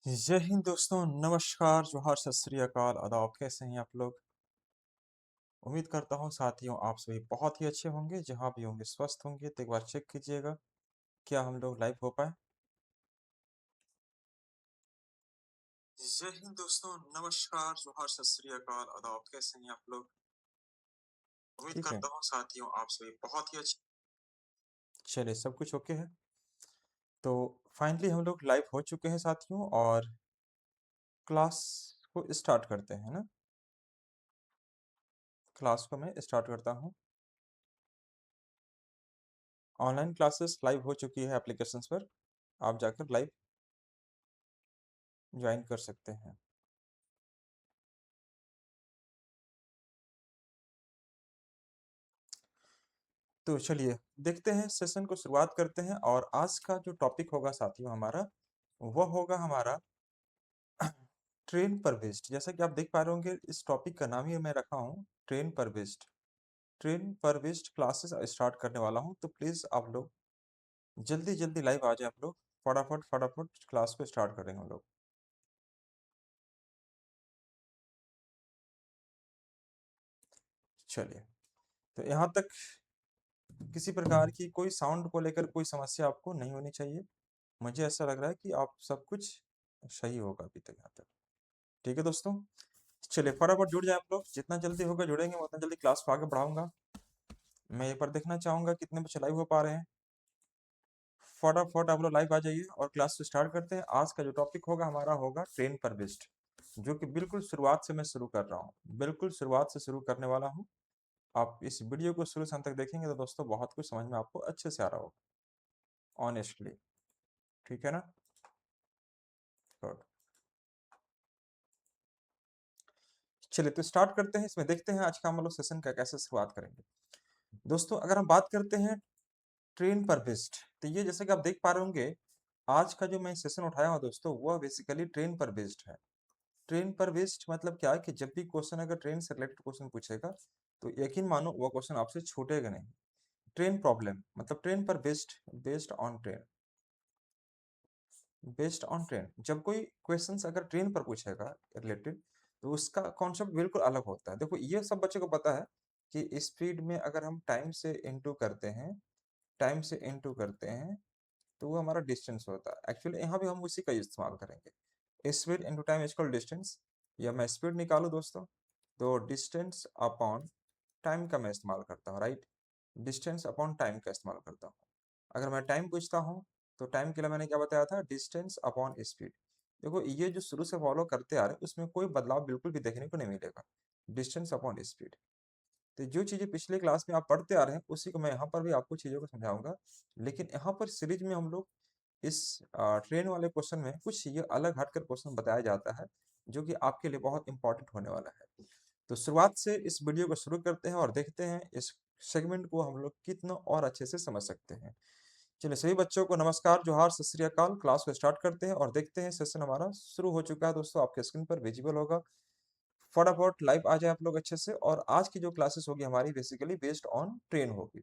जय हिंद दोस्तों, नमस्कार, जोहार, सत श्री अकाल, आदाब। कैसे हैं आप लोग? उम्मीद करता हूँ साथियों आप सभी बहुत ही अच्छे होंगे। जहाँ भी होंगे स्वस्थ होंगे। तो एक बार चेक कीजिएगा क्या हम लोग लाइव हो पाए। जय हिंद दोस्तों, नमस्कार, जोहार, सत श्री अकाल, आदाब। कैसे हैं आप लोग? उम्मीद ठीक है। करता हूँ साथियों आप सभी बहुत ही अच्छे। चलिए, सब कुछ ओके है। तो फाइनली हम लोग लाइव हो चुके हैं साथियों, और क्लास को स्टार्ट करते हैं ना। क्लास को मैं स्टार्ट करता हूँ। ऑनलाइन क्लासेस लाइव हो चुकी है एप्लीकेशंस पर। आप जाकर लाइव ज्वाइन कर सकते हैं। तो चलिए देखते हैं, सेशन को शुरुआत करते हैं। और आज का जो टॉपिक होगा साथियों हमारा, वह होगा हमारा ट्रेन पर बेस्ड। जैसा कि आप देख पा रहे होंगे, इस टॉपिक का नाम ही मैं रखा हूँ ट्रेन पर बेस्ड। ट्रेन पर बेस्ड क्लासेस स्टार्ट करने वाला हूँ, तो प्लीज आप लोग जल्दी जल्दी लाइव आ जाए। आप लोग फटाफट फटाफट क्लास को स्टार्ट करेंगे हम लोग। चलिए, तो यहाँ तक किसी प्रकार की कोई साउंड को लेकर कोई समस्या आपको नहीं होनी चाहिए। मुझे ऐसा लग रहा है कि आप सब कुछ सही होगा अभी तक यहाँ तक। ठीक है दोस्तों, चलिए फटाफट जुड़ जाए आप लोग। जितना जल्दी होगा जुड़ेंगे, मैं उतना जल्दी क्लास को आगे बढ़ाऊंगा। मैं एक बार देखना चाहूंगा कितने बच्चे लाइव हो पा रहे हैं। फटाफट आप लोग लाइव आ जाइए और क्लास को स्टार्ट करते हैं। आज का जो टॉपिक होगा हमारा होगा ट्रेन पर बेस्ड, जो कि बिल्कुल शुरुआत से मैं शुरू कर रहा हूँ। बिल्कुल शुरुआत से शुरू करने वाला हूँ। आप इस वीडियो को शुरू से अंत तक देखेंगे तो दोस्तों बहुत कुछ समझ में आपको अच्छे से आ रहा होगा, ऑनेस्टली। ठीक है ना? गुड। चलिए तो स्टार्ट करते हैं। इसमें देखते हैं आज का हम लोग सेशन का कैसे शुरुआत करेंगे। दोस्तों अगर हम बात करते हैं ट्रेन पर बेस्ड, तो ये जैसे कि आप देख पा रहे होंगे, आज का जो मैं सेशन उठाया हूँ दोस्तों, वह बेसिकली ट्रेन पर बेस्ड है। ट्रेन पर बेस्ड मतलब क्या है कि जब भी क्वेश्चन अगर ट्रेन से रिलेटेड क्वेश्चन पूछेगा, तो यकीन मानो वह क्वेश्चन आपसे छूटेगा नहीं। ट्रेन प्रॉब्लम मतलब ट्रेन पर based, based on train, based on train. जब कोई क्वेश्चंस अगर ट्रेन पर पूछेगा रिलेटेड, तो उसका कॉन्सेप्ट बिल्कुल अलग होता है। देखो ये सब बच्चे को पता है कि स्पीड में अगर हम टाइम से इनटू करते हैं, टाइम से इनटू करते हैं, तो वो हमारा डिस्टेंस होता है। एक्चुअली यहाँ भी हम उसी का इस्तेमाल करेंगे। Speed into time is equal distance. या मैं स्पीड निकालूं दोस्तों, तो डिस्टेंस अपॉन टाइम का मैं इस्तेमाल करता हूँ, राइट। डिस्टेंस अपॉन टाइम का इस्तेमाल करता हूँ। अगर मैं टाइम पूछता हूँ, तो टाइम के लिए मैंने क्या बताया था, डिस्टेंस अपॉन स्पीड। देखो ये जो शुरू से फॉलो करते आ रहे हैं, उसमें कोई बदलाव बिल्कुल भी देखने को नहीं मिलेगा। Distance upon speed. तो जो चीजें पिछले क्लास में आप पढ़ते आ रहे हैं, उसी को मैं यहाँ पर भी आपको चीजों को समझाऊंगा। लेकिन यहाँ पर सीरीज में हम लोग इस ट्रेन वाले क्वेश्चन में कुछ ये अलग हटकर क्वेश्चन बताया जाता है, जो कि आपके लिए बहुत इंपॉर्टेंट होने वाला है। तो शुरुआत से इस वीडियो को शुरू करते हैं और देखते हैं इस सेगमेंट को हम लोग कितना और अच्छे से समझ सकते हैं। चलिए सभी बच्चों को नमस्कार, जोहार, सत श्री अकाल। क्लास को स्टार्ट करते हैं और देखते हैं। सेशन हमारा शुरू हो चुका है दोस्तों, आपके स्क्रीन पर विजिबल होगा। फटाफट लाइव आ जाए आप लोग अच्छे से। और आज की जो क्लासेस होगी हमारी बेसिकली बेस्ड ऑन ट्रेन होगी।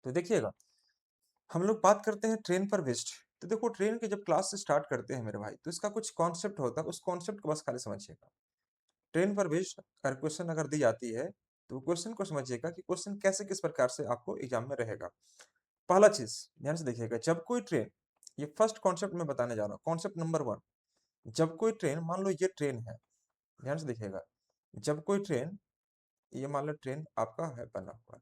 तो देखिएगा, हम लोग बात करते हैं ट्रेन पर बेस्ड। तो देखो ट्रेन के जब क्लास से स्टार्ट करते हैं मेरे भाई, तो इसका कुछ कॉन्सेप्ट होता है, उस कॉन्सेप्ट को बस खाली समझिएगा। ट्रेन पर बेस्ड अगर क्वेश्चन अगर दी जाती है, तो क्वेश्चन को समझिएगा कि क्वेश्चन कैसे किस प्रकार से आपको एग्जाम में रहेगा। पहला चीज ध्यान से देखिएगा, जब कोई ट्रेन, ये फर्स्ट कॉन्सेप्ट मैं बताने जा रहा हूँ, कॉन्सेप्ट नंबर वन। जब कोई ट्रेन, मान लो ये ट्रेन है, ध्यान से देखिएगा। जब कोई ट्रेन, ये मान लो ट्रेन आपका है बना हुआ,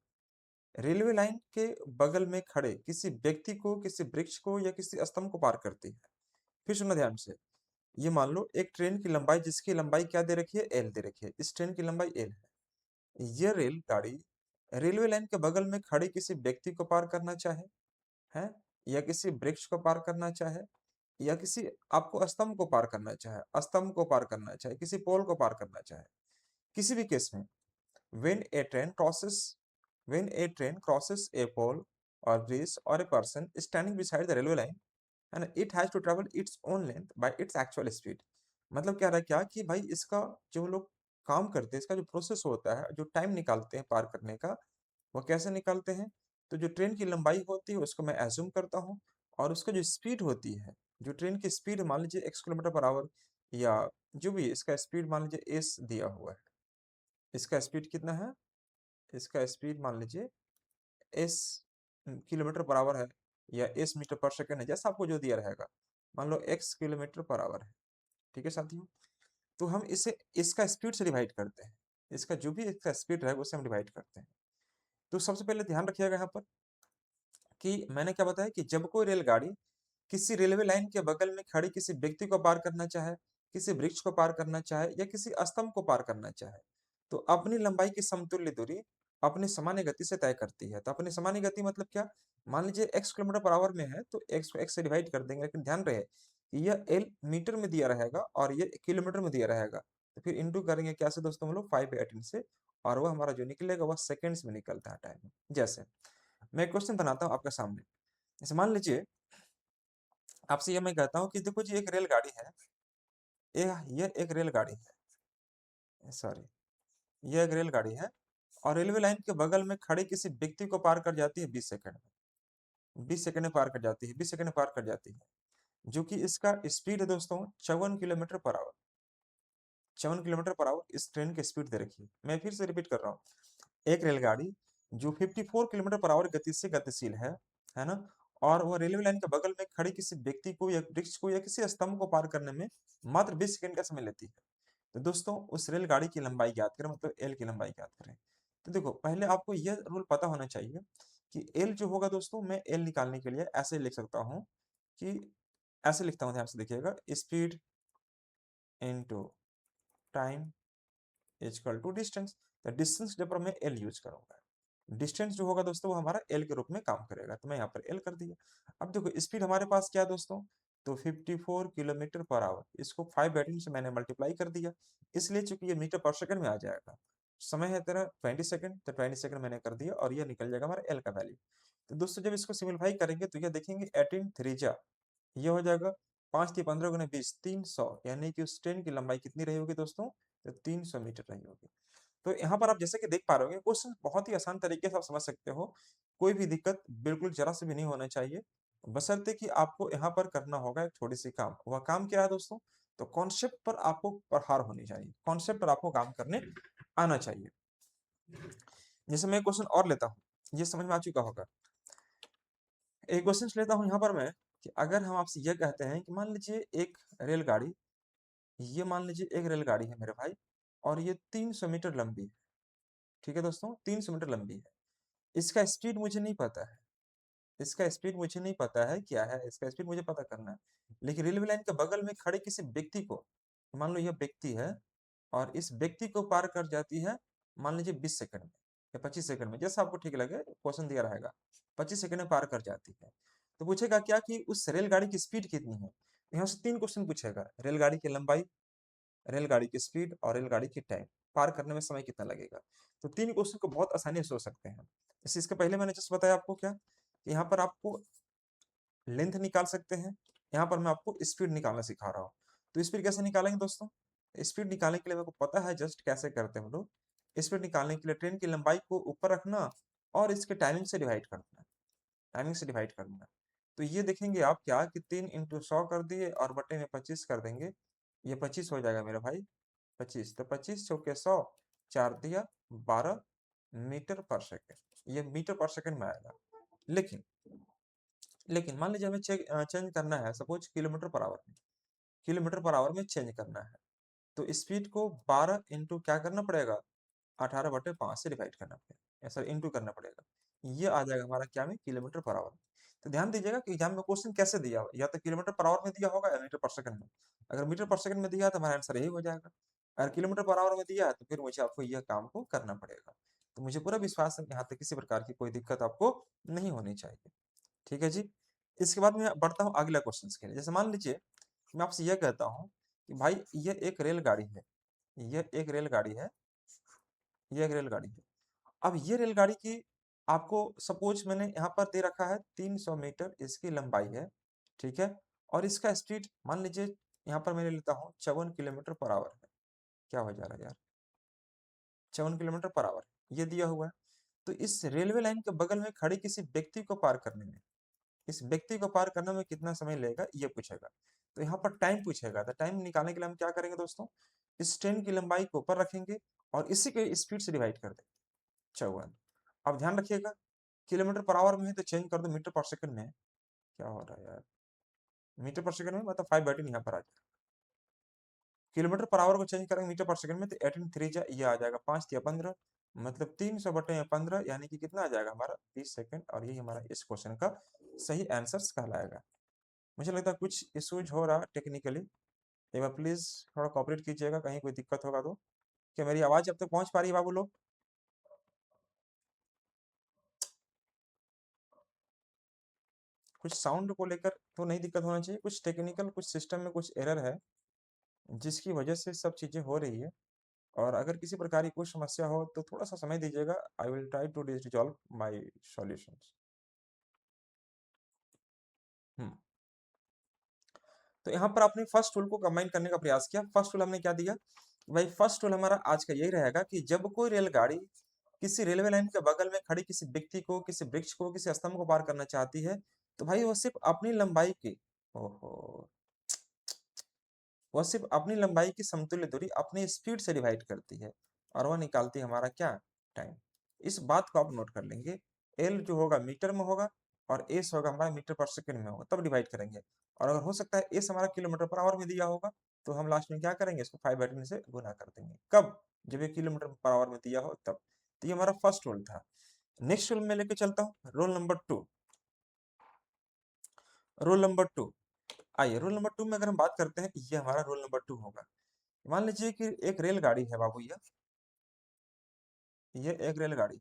रेलवे लाइन के बगल में खड़े किसी व्यक्ति को, किसी वृक्ष को या किसी स्तंभ को पार करती है। फिर सुनो ध्यान से, ये मान लो एक ट्रेन की लंबाई, जिसकी लंबाई क्या दे रखी है, एल दे रखी है। इस ट्रेन की लंबाई एल है। ये रेलगाड़ी रेलवे लाइन के बगल में खड़े किसी व्यक्ति को पार करना चाहे, है, या किसी वृक्ष को पार करना चाहे, या किसी आपको स्तंभ को पार करना चाहे, स्तंभ को पार करना चाहे, किसी पोल को पार करना चाहे, किसी भी केस में, when a train crosses when a train crosses a pole or bridge or a person standing beside the railway line, and it has to travel its own length by its actual speed। मतलब क्या रहा, क्या कि भाई इसका जो लोग काम करते हैं, इसका जो प्रोसेस होता है, जो टाइम निकालते हैं पार करने का, वो कैसे निकालते हैं। तो जो ट्रेन की लंबाई होती है उसको मैं एज्यूम करता हूँ, और उसका जो स्पीड होती है जो ट्रेन की स्पीड मान लीजिए x किलोमीटर पर आवर, या जो भी इसका स्पीड मान लीजिए s दिया हुआ है। इसका स्पीड कितना है? इसका स्पीड मान लीजिए s किलोमीटर पर आवर है, या s मीटर पर सेकंड है, जैसा आपको जो दिया रहेगा। मान लो x किलोमीटर पर आवर है, ठीक है साथियों। तो हम इसे इसका स्पीड से डिवाइड करते हैं। इसका जो भी इसका स्पीड रहेगा उससे हम डिवाइड करते हैं। तो सबसे पहले ध्यान रखिएगा यहाँ पर कि मैंने क्या बताया कि जब कोई रेलगाड़ी किसी रेलवे लाइन के बगल में खड़ी किसी व्यक्ति को पार करना चाहे, किसी वृक्ष को पार करना चाहे, या किसी स्तंभ को पार करना चाहे, तो अपनी लंबाई की समतुल्य दूरी अपनी सामान्य गति से तय करती है। तो अपनी सामान्य गति मतलब क्या? मान लीजिए x किलोमीटर पर आवर में है तो x को x से डिवाइड कर देंगे, लेकिन ध्यान रहे कि यह l मीटर में दिया रहेगा और ये किलोमीटर में दिया रहेगा। तो फिर इंटू करेंगे क्या से दोस्तों हम लोग 5/18 से, और वह हमारा जो निकलेगा वह सेकेंड्स में निकलता है टाइम। जैसे मैं क्वेश्चन बनाता हूँ आपके सामने। जैसे मान लीजिए आपसे ये मैं कहता हूँ कि देखो जी एक रेलगाड़ी है, ये एक रेलगाड़ी है, सॉरी, ये एक रेलगाड़ी है और रेलवे लाइन के बगल में खड़े किसी व्यक्ति को पार कर जाती है 20 सेकंड में। 20 सेकंड में पार कर जाती है, 20 सेकंड में पार कर जाती है, जो कि इसका स्पीड है दोस्तों 54 kilometre per hour. 54 kilometre per hour इस ट्रेन की स्पीड दे रखी है। मैं फिर से रिपीट कर रहा हूँ, एक रेलगाड़ी जो 54 किलोमीटर पर आवर गति से गतिशील है ना, और वह रेलवे लाइन के बगल में खड़े किसी व्यक्ति को या वृक्ष को या किसी स्तंभ को पार करने में मात्र 20 सेकंड का समय लेती है। तो दोस्तों उस रेलगाड़ी की लंबाई ज्ञात करें, मतलब एल की लंबाई ज्ञात करें। तो देखो पहले आपको यह रूल पता होना चाहिए कि एल जो होगा दोस्तों, मैं एल निकालने के लिए ऐसे लिख सकता हूँ कि ऐसे लिखता हूँ, ध्यान से देखिएगा, speed into time equal to distance. तो डिस्टेंस जब पर मैं एल यूज करूंगा, डिस्टेंस जो होगा दोस्तों वो हमारा एल के रूप में काम करेगा, तो मैं यहाँ पर एल कर दिया। अब देखो स्पीड हमारे पास क्या है दोस्तों, तो 54 किलोमीटर पर आवर, इसको 5/18 से मैंने मल्टीप्लाई कर दिया, इसलिए चूंकि ये मीटर पर सेकंड में आ जाएगा। समय है तेरा 20 सेकंड, तो 20 सेकंड मैंने कर दिया और ये निकल जाएगा हमारा एल का वैल्यू। तो दोस्तों जब इसको सिंप्लीफाई करेंगे तो ये देखेंगे 18 3 जा, ये हो जाएगा 5 3 15 गुना 20 300, यानी कि उस ट्रेन की लंबाई कितनी रही होगी दोस्तों, तो 300 मीटर रही होगी। तो यहाँ पर आप जैसे कि देख पा रहे हो क्वेश्चन बहुत ही आसान तरीके से आप समझ सकते हो, कोई भी दिक्कत बिल्कुल जरा से भी नहीं होना चाहिए, बशर्ते कि आपको यहाँ पर करना होगा एक थोड़ी सी काम। वह काम क्या है दोस्तों, तो कॉन्सेप्ट पर आपको प्रहार होनी चाहिए, कॉन्सेप्ट पर आपको काम करने आना चाहिए। जैसे मैं क्वेश्चन और लेता हूँ, ये समझ में आ चुका होगा। एक क्वेश्चन लेता हूँ यहाँ पर मैं, कि अगर हम आपसे ये कहते हैं कि मान लीजिए एक रेलगाड़ी, ये मान लीजिए एक रेलगाड़ी है मेरे भाई, और ये 300 मीटर लंबी है, ठीक है दोस्तों, 300 मीटर लंबी है। इसका स्पीड मुझे नहीं पता है, इसका स्पीड मुझे नहीं पता है क्या है, इसका स्पीड मुझे पता करना है। लेकिन रेलवे लाइन के बगल में खड़े किसी व्यक्ति को, मान लो यह व्यक्ति है और इस व्यक्ति को पार कर जाती है मान लीजिए 20 सेकंड में या 25 सेकंड में, जैसा आपको ठीक लगे, क्वेश्चन दिया रहेगा, 25 सेकंड में पार कर जाती है। तो पूछेगा क्या कि उस रेलगाड़ी की स्पीड कितनी है। यहाँ से 3 क्वेश्चन पूछेगा, रेलगाड़ी की लंबाई, रेलगाड़ी की स्पीड और रेलगाड़ी की टाइम, पार करने में समय कितना लगेगा। तो 3 क्वेश्चन को बहुत आसानी से सोच सकते हैं। इसी इसके पहले मैंने जस्ट बताया आपको क्या, कि यहाँ पर आपको लेंथ निकाल सकते हैं, यहाँ पर मैं आपको स्पीड निकालना सिखा रहा हूँ। तो स्पीड कैसे निकालेंगे दोस्तों, स्पीड निकालने के लिए मेरे को पता है जस्ट कैसे करते हैं हम लोग। स्पीड निकालने के लिए ट्रेन की लंबाई को ऊपर रखना और इसके टाइमिंग से डिवाइड करना, टाइमिंग से डिवाइड करना। तो ये देखेंगे आप क्या कि 3 × 100 कर दिए और बटे में 25 कर देंगे, ये 25 हो जाएगा मेरा भाई, 25, तो 25 × 100, 4 × 12 मीटर पर सेकंड, ये मीटर पर सेकंड में आएगा। लेकिन लेकिन मान लीजिए हमें चेंज करना है, सपोज किलोमीटर पर आवर में, किलोमीटर पर आवर में चेंज करना है, तो स्पीड को 12 इंटू क्या करना पड़ेगा, 18/5 से डिवाइड करना पड़ेगा, सर इंटू करना पड़ेगा, ये आ जाएगा हमारा क्या में, किलोमीटर पर आवर। तो ध्यान दीजिएगा कि एग्जाम में क्वेश्चन कैसे दिया हुआ, या तो किलोमीटर पर आवर में दिया होगा या मीटर पर सेकंड में। अगर मीटर पर सेकंड में दिया है तो हमारा आंसर यही हो जाएगा, अगर किलोमीटर पर आवर में दिया है तो फिर मुझे आपको यह काम को करना पड़ेगा। तो मुझे पूरा विश्वास है यहाँ तक किसी प्रकार की कोई दिक्कत आपको नहीं होनी चाहिए, ठीक है जी। इसके बाद मैं बढ़ता हूँ अगला क्वेश्चन के लिए। जैसे मान लीजिए मैं आपसे यह कहता हूँ कि भाई ये एक रेलगाड़ी है, ये एक रेलगाड़ी है, ये एक रेलगाड़ी है। अब ये रेलगाड़ी की आपको सपोज मैंने यहाँ पर दे रखा है 300 मीटर इसकी लंबाई है, ठीक है, और इसका स्पीड मान लीजिए यहाँ पर मैं लेता हूँ 54 किलोमीटर पर आवर है। क्या हो जा रहा है यार, 54 किलोमीटर पर आवर ये दिया हुआ है। तो इस रेलवे लाइन के बगल में खड़े किसी व्यक्ति को पार करने में इस व्यक्ति को पार करने में कितना समय लगेगा ये पूछेगा। तो यहाँ पर टाइम पूछेगा, तो टाइम निकालने के लिए हम क्या करेंगे दोस्तों, इस ट्रेन की लंबाई को ऊपर रखेंगे और इसी के स्पीड से डिवाइड कर देंगे 54। अब ध्यान रखिएगा, किलोमीटर पर आवर में है तो चेंज कर दो मीटर पर सेकंड में है। क्या हो रहा है यार, मीटर पर सेकंड में मतलब 5/18 यहाँ पर आ जाएगा। किलोमीटर पर आवर को चेंज करेंगे मीटर पर सेकंड में तो 18 3 जा ये आ जाएगा 5 या 15, मतलब 300/15 यानी कि कितना आ जाएगा हमारा 20 सेकंड। और यही हमारा इस क्वेश्चन का सही आंसर कहलाएगा। मुझे लगता है कुछ इश्यूज हो रहा टेक्निकली, एक बार प्लीज थोड़ा कॉपरेट कीजिएगा, कहीं कोई दिक्कत होगा तो। क्या मेरी आवाज अब तक पहुंच पा रही है बाबू लोग? कुछ साउंड को लेकर तो नहीं दिक्कत होना चाहिए, कुछ टेक्निकल कुछ सिस्टम में कुछ एरर है जिसकी वजह से सब चीजें हो रही है। और अगर किसी प्रकार की कोई समस्या हो तो थोड़ा सा समय दीजिएगा, I will try to resolve my solutions. Hmm तो यहाँ पर आपने फर्स्ट टूल को कंबाइन करने का प्रयास किया। फर्स्ट टूल हमने क्या दिया भाई, फर्स्ट टूल हमारा आज का यही रहेगा कि जब कोई रेलगाड़ी किसी रेलवे लाइन के बगल में खड़ी किसी व्यक्ति को, किसी वृक्ष को, किसी स्तंभ को पार करना चाहती है, तो भाई वो सिर्फ अपनी लंबाई की, ओहो, वह सिर्फ अपनी लंबाई की समतुल्य दूरी अपनी स्पीड से डिवाइड करती है और वह निकालती है हमारा क्या, टाइम। इस बात को आप नोट कर लेंगे। एल जो होगा मीटर में होगा और एस होगा हमारा मीटर पर सेकंड में होगा, तब डिवाइड करेंगे। और अगर हो सकता है एस हमारा किलोमीटर पर आवर में दिया होगा तो हम लास्ट में क्या करेंगे, इसको 5/18 से गुना कर देंगे। कब, जब ये किलोमीटर पर आवर में दिया हो तब। तो ये हमारा फर्स्ट रूल था। नेक्स्ट रूल में लेके चलता हूँ, रूल नंबर 2। रूल नंबर 2, आइए रूल नंबर 2 में अगर हम बात करते हैं, ये हमारा रूल नंबर 2 होगा। मान लीजिए कि एक रेलगाड़ी है बाबू, ये एक रेलगाड़ी,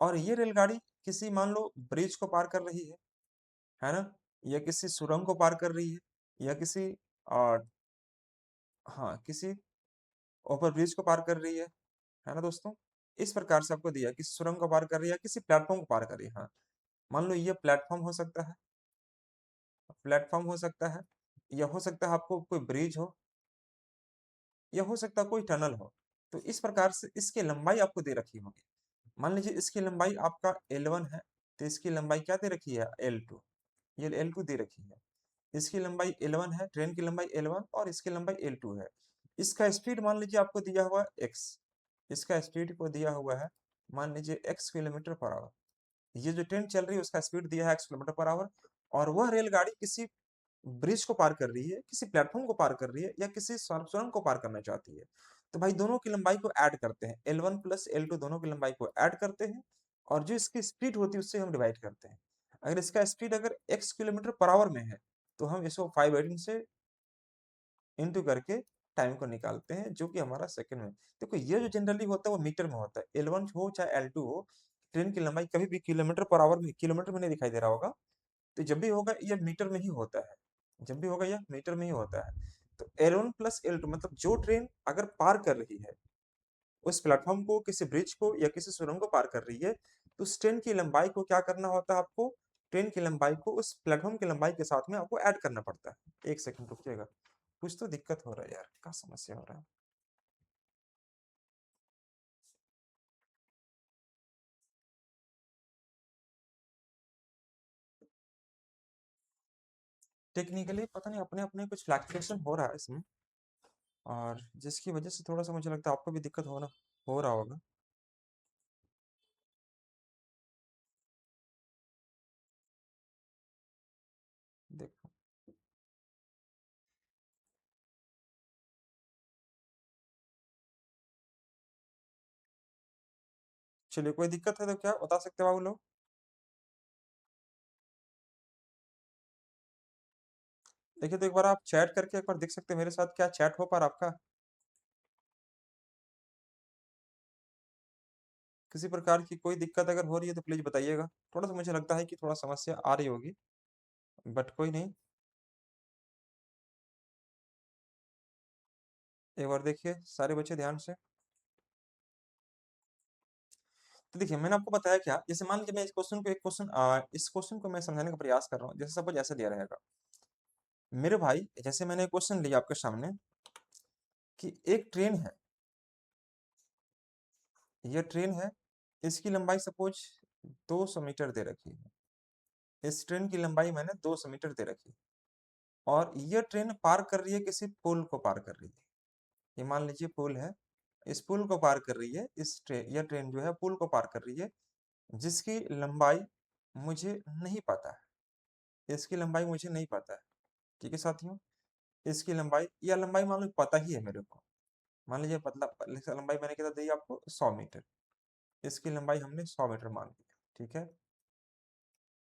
और ये रेलगाड़ी किसी मान लो ब्रिज को पार कर रही है ना, या किसी सुरंग को पार कर रही है, या किसी आ, हाँ किसी ओवर ब्रिज को पार कर रही है ना दोस्तों। इस प्रकार से आपको दिया किसी सुरंग को पार कर रही है, किसी प्लेटफॉर्म को पार कर रही है। हाँ, मान लो ये प्लेटफॉर्म हो सकता है, प्लेटफॉर्म हो सकता है, या हो सकता है आपको कोई ब्रिज हो, या हो सकता है कोई टनल हो। तो इस प्रकार से इसकी लंबाई आपको दे रखी होगी। मान लीजिए इसकी लंबाई आपका L1 है, तो इसकी लंबाई क्या दे रखी है, L2। ये L2 दे रखी है। इसकी लंबाई L1 है, ट्रेन की लंबाई L1 और इसकी लंबाई L2 है। इसका स्पीड मान लीजिए आपको दिया हुआ है x, इसका स्पीड को दिया हुआ है मान लीजिए x किलोमीटर पर आवर। ये जो ट्रेन चल रही है उसका स्पीड दिया है x किलोमीटर पर आवर, और वह रेलगाड़ी किसी ब्रिज को पार कर रही है, किसी प्लेटफॉर्म को पार कर रही है, या किसी सुरंग को पार करना चाहती है। तो भाई दोनों की लंबाई को ऐड करते हैं, L1 प्लस L2 दोनों की लंबाई को ऐड करते हैं, और जो इसकी स्पीड होती है उससे हम डिवाइड करते हैं। अगर इसका स्पीड अगर x किलोमीटर पर आवर में है तो हम इसको 5/18 से इंटू करके टाइम को निकालते हैं, जो कि हमारा सेकंड में। देखो ये जो जनरली होता है वो मीटर में होता है, L1 हो चाहे L2 हो, ट्रेन की लंबाई कभी भी किलोमीटर पर आवर में, किलोमीटर में नहीं दिखाई दे रहा होगा, तो जब भी होगा ये मीटर में ही होता है, जब भी होगा यह मीटर में ही होता है। तो L1 प्लस L2 मतलब जो ट्रेन अगर पार कर रही है उस प्लेटफॉर्म को, किसी ब्रिज को या किसी सुरंग को पार कर रही है, तो उस ट्रेन की लंबाई को क्या करना होता है आपको, ट्रेन की लंबाई को उस प्लेटफॉर्म की लंबाई के साथ में आपको ऐड करना पड़ता है। एक सेकंड रुकिएगा, कुछ तो दिक्कत हो रहा है यार, क्या समस्या हो रहा है। टेक्निकली पता नहीं अपने अपने कुछ फ्लैक्चुएशन हो रहा है इसमें, और जिसकी वजह से थोड़ा सा मुझे लगता है आपको भी दिक्कत होना हो रहा होगा। देखो, चलिए कोई दिक्कत है तो क्या बता सकते हो आप लोग? देखिए तो एक बार आप चैट करके एक बार देख सकते हैं मेरे साथ क्या चैट हो पा रहा आपका। किसी प्रकार की कोई दिक्कत अगर हो रही है तो प्लीज बताइएगा। थोड़ा सा मुझे लगता है कि थोड़ा समस्या आ रही होगी, बट कोई नहीं। एक बार देखिए सारे बच्चे ध्यान से। तो देखिए मैंने आपको बताया क्या, जैसे मान लीजिए मैं इस क्वेश्चन को मैं समझाने का प्रयास कर रहा हूँ। जैसे सपोज ऐसा दिया रहेगा मेरे भाई, जैसे मैंने क्वेश्चन लिया आपके सामने कि एक ट्रेन है, ये ट्रेन है, इसकी लंबाई सपोज 200 मीटर दे रखी है, इस ट्रेन की लंबाई मैंने 200 मीटर दे रखी और ये ट्रेन पार कर रही है, किसी पुल को पार कर रही है। ये मान लीजिए पुल है, इस पुल को पार कर रही है, यह ट्रेन जो है पुल को पार कर रही है, जिसकी लंबाई मुझे नहीं पता है। इसकी लंबाई मुझे नहीं पता है। ठीक है साथियों, इसकी लंबाई या लंबाई मान लो पता ही है मेरे को। मान लीजिए लंबाई मैंने कितना दी आपको, 100 मीटर। इसकी लंबाई हमने 100 मीटर मान लिया। ठीक है,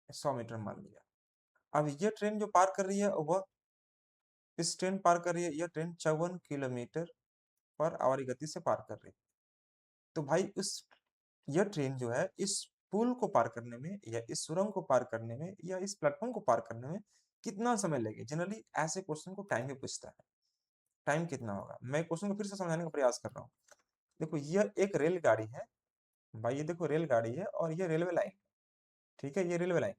100 मीटर मान लिया। अब ये ट्रेन जो पार कर रही है वह, इस ट्रेन पार कर रही है, यह ट्रेन 54 किलोमीटर पर आवर की गति से पार कर रही है। तो भाई यह ट्रेन जो है इस पुल को पार करने में या इस सुरंग को पार करने में या इस प्लेटफॉर्म को पार करने में कितना समय लगेगा। जनरली ऐसे क्वेश्चन को टाइम भी पूछता है, टाइम कितना होगा। मैं क्वेश्चन को फिर से समझाने का प्रयास कर रहा हूँ। देखो यह एक रेलगाड़ी है भाई, ये देखो रेलगाड़ी है और ये रेलवे लाइन। ठीक है, ये रेलवे लाइन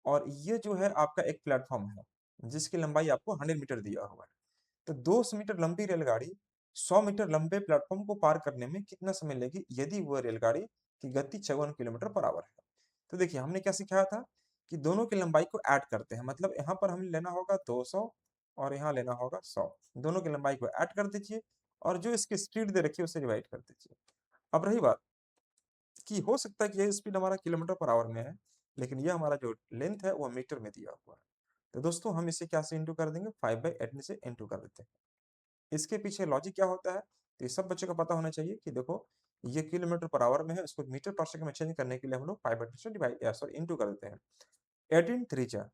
और ये जो है आपका एक प्लेटफॉर्म है जिसकी लंबाई आपको 100 मीटर दिया हुआ है। तो 200 मीटर लंबी रेलगाड़ी 100 मीटर लंबे प्लेटफॉर्म को पार करने में कितना समय लेगी, यदि वह रेलगाड़ी की गति 54 किलोमीटर पर आवर है। तो देखिए हमने क्या सिखाया था कि दोनों की लंबाई को ऐड करते हैं, मतलब यहाँ पर हमें लेना होगा 200 और यहाँ लेना होगा 100। दोनों की लंबाई को ऐड कर दीजिए और जो इसकी स्पीड दे रखी है उसे डिवाइड कर दीजिए। अब रही बात कि हो सकता है कि यह स्पीड हमारा किलोमीटर पर आवर में है, लेकिन यह हमारा जो लेंथ है वह मीटर में दिया हुआ है। तो दोस्तों हम इसे क्या से इंटू कर देंगे, 5/8 से इंटू कर देते हैं। इसके पीछे लॉजिक क्या होता है, तो ये सब बच्चों को पता होना चाहिए कि देखो ये किलोमीटर पर आवर में है, उसको मीटर पर सेकंड में चेंज करने के लिए हम लोग 5/8 से डिवाइड सॉरी इंटू कर देते हैं। 18 3 जा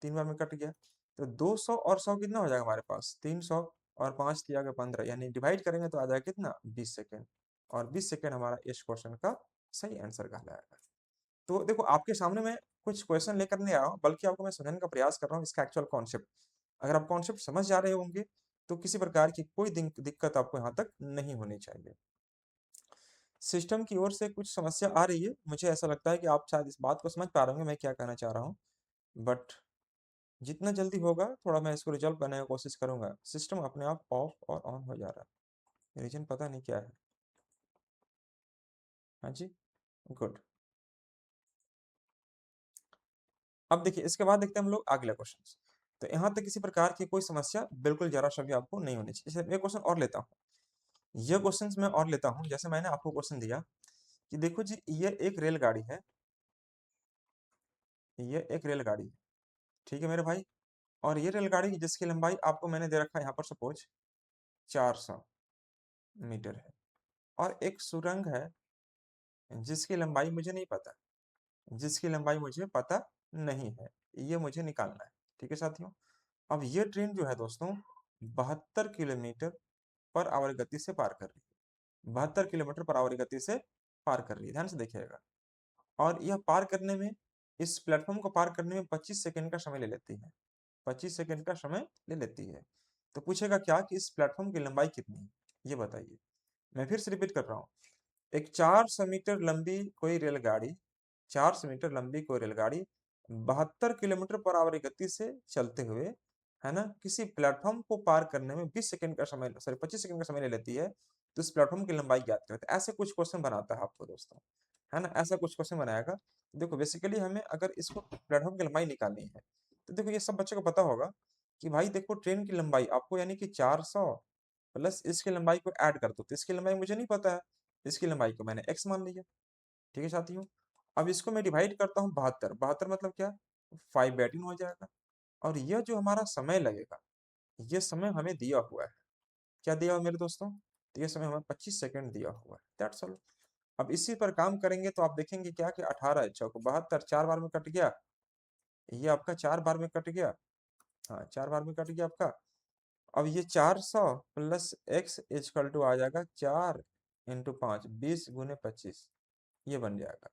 3 बार में कट गया, तो 200 और 100 कितना हो जाएगा हमारे पास, 300 और 5 दिया गया 15, यानी डिवाइड करेंगे तो आ जाएगा कितना, 20 सेकंड। और 20 सेकंड हमारा इस क्वेश्चन का सही आंसर कहलाएगा। तो देखो आपके सामने मैं कुछ क्वेश्चन लेकर नहीं आया हूँ, बल्कि आपको मैं समझाने का प्रयास कर रहा हूँ इसका एक्चुअल कॉन्सेप्ट। अगर आप कॉन्सेप्ट समझ जा रहे होंगे तो किसी प्रकार की कोई दिक्कत आपको यहाँ तक नहीं होनी चाहिए। सिस्टम की ओर से कुछ समस्या आ रही है, मुझे ऐसा लगता है कि आप शायद इस बात को समझ पा रहे होंगे मैं क्या कहना चाह रहा हूँ, बट जितना जल्दी होगा थोड़ा मैं इसको रिजॉल्व करने की कोशिश करूंगा। सिस्टम अपने आप ऑफ और ऑन हो जा रहा है, रीजन पता नहीं क्या है। हाँ जी, गुड। अब देखिए इसके बाद देखते हैं हम लोग अगला क्वेश्चन। तो यहाँ तक किसी प्रकार की कोई समस्या बिल्कुल जरा सा भी आपको नहीं होनी चाहिए। चलिए, एक क्वेश्चन और लेता हूँ, ये क्वेश्चन मैं और लेता हूँ। जैसे मैंने आपको क्वेश्चन दिया कि देखो जी ये एक रेलगाड़ी है, ये एक रेलगाड़ी है, ठीक है मेरे भाई। और ये रेलगाड़ी जिसकी लंबाई आपको मैंने दे रखा है यहाँ पर सपोज 400 मीटर है, और एक सुरंग है जिसकी लंबाई मुझे नहीं पता, जिसकी लंबाई मुझे पता नहीं है, ये मुझे निकालना है। ठीक है साथियों, अब ये ट्रेन जो है दोस्तों 72 किलोमीटर पर आवर गति से पार कर रही है, 72 किलोमीटर पर आवर गति से पार कर रही है, ध्यान से देखिएगा। और यह पार करने में, इस प्लेटफॉर्म को पार करने में 25 सेकंड का समय ले लेती है, 25 सेकंड का समय ले लेती है। तो पूछेगा क्या कि इस प्लेटफॉर्म की लंबाई कितनी है, ये बताइए। मैं फिर से रिपीट कर रहा हूँ, एक 400 मीटर लंबी कोई रेलगाड़ी, 400 मीटर लंबी कोई रेलगाड़ी 72 किलोमीटर पर आवर की गति से चलते हुए, है ना, किसी प्लेटफॉर्म को पार करने में 20 सेकंड का समय, सॉरी 25 सेकंड का समय ले लेती है, तो इस प्लेटफॉर्म की लंबाई ज्ञात करें। तो ऐसे कुछ क्वेश्चन बनाता है आपको दोस्तों, है ना, ऐसा कुछ क्वेश्चन बनाएगा। देखो बेसिकली हमें अगर इसको प्लेटफॉर्म की लंबाई निकालनी है, तो देखो ये सब बच्चों को पता होगा कि भाई देखो ट्रेन की लंबाई आपको यानी कि 400 प्लस इसकी लंबाई को ऐड कर दो, तो इसकी लंबाई मुझे नहीं पता है, इसकी लंबाई को मैंने x मान लिया। ठीक है साथियों, अब इसको मैं डिवाइड करता हूँ 72, 72 मतलब क्या, 5/18 हो जाएगा। और यह जो हमारा समय लगेगा, ये समय हमें दिया हुआ है, क्या दिया हुआ है मेरे दोस्तों, तो ये समय हमें 25 सेकंड दिया हुआ है, दैट्स ऑल। अब इसी पर काम करेंगे तो आप देखेंगे क्या कि 18 चौक 72, 4 बार में कट गया, ये आपका 4 बार में कट गया, हाँ 4 बार में कट गया आपका। अब ये 400 प्लस एक्स इजकल टू आ जाएगा 4 इंटू 5, 20 × 25, ये बन जाएगा।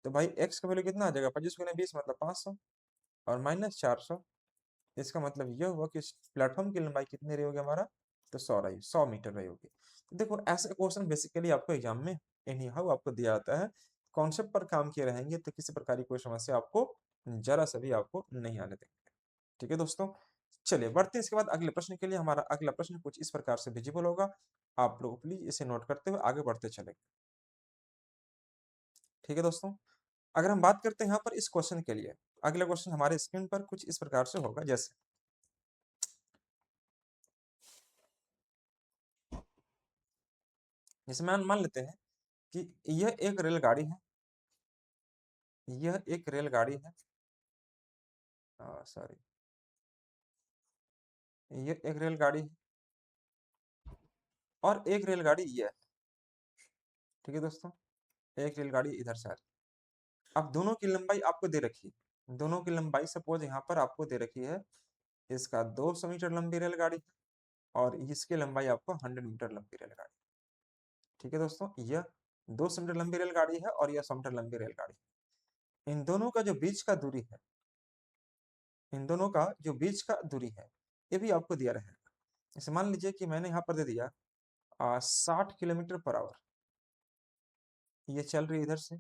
तो भाई x का वैल्यू कितना आ जाएगा, 25 × 20 मतलब 500 और माइनस 400, इसका मतलब यह हुआ कि प्लेटफॉर्म की लंबाई कितनी रही होगी हमारा, तो 100 रही, 100 मीटर रही होगी। तो देखो ऐसे क्वेश्चन बेसिकली आपको एग्जाम में एनी हाउ आपको दिया जाता है, कॉन्सेप्ट पर काम किए रहेंगे तो किसी प्रकार की कोई समस्या आपको जरा सा भी आपको नहीं आने देंगे। ठीक है दोस्तों, चलिए बढ़ते हैं इसके बाद अगले प्रश्न के लिए। हमारा अगला प्रश्न कुछ इस प्रकार से विजिबल होगा, आप लोग प्लीज इसे नोट करते हुए आगे बढ़ते चलेंगे। ठीक है दोस्तों, अगर हम बात करते हैं यहाँ पर इस क्वेश्चन के लिए, अगला क्वेश्चन हमारे स्क्रीन पर कुछ इस प्रकार से होगा, जैसे जैसे मान लेते हैं कि यह एक रेलगाड़ी है, यह एक रेलगाड़ी है, सॉरी, यह एक रेलगाड़ी है और एक रेलगाड़ी यह है। ठीक है दोस्तों, एक रेलगाड़ी इधर से आ रही है। अब दोनों की लंबाई आपको दे रखी है, दोनों की लंबाई सपोज यहाँ पर आपको दे रखी है, इसका 200 मीटर लंबी रेलगाड़ी है और इसकी लंबाई आपको 100 मीटर लंबी रेलगाड़ी। ठीक है दोस्तों, यह 200 मीटर लंबी रेलगाड़ी है और यह 100 मीटर लंबी रेलगाड़ी है। इन दोनों का जो बीच का दूरी है, इन दोनों का जो बीच का दूरी है, ये भी आपको दिया रहेगा। जैसे मान लीजिए कि मैंने यहाँ पर दे दिया 60 किलोमीटर पर आवर, ये चल रही है इधर से,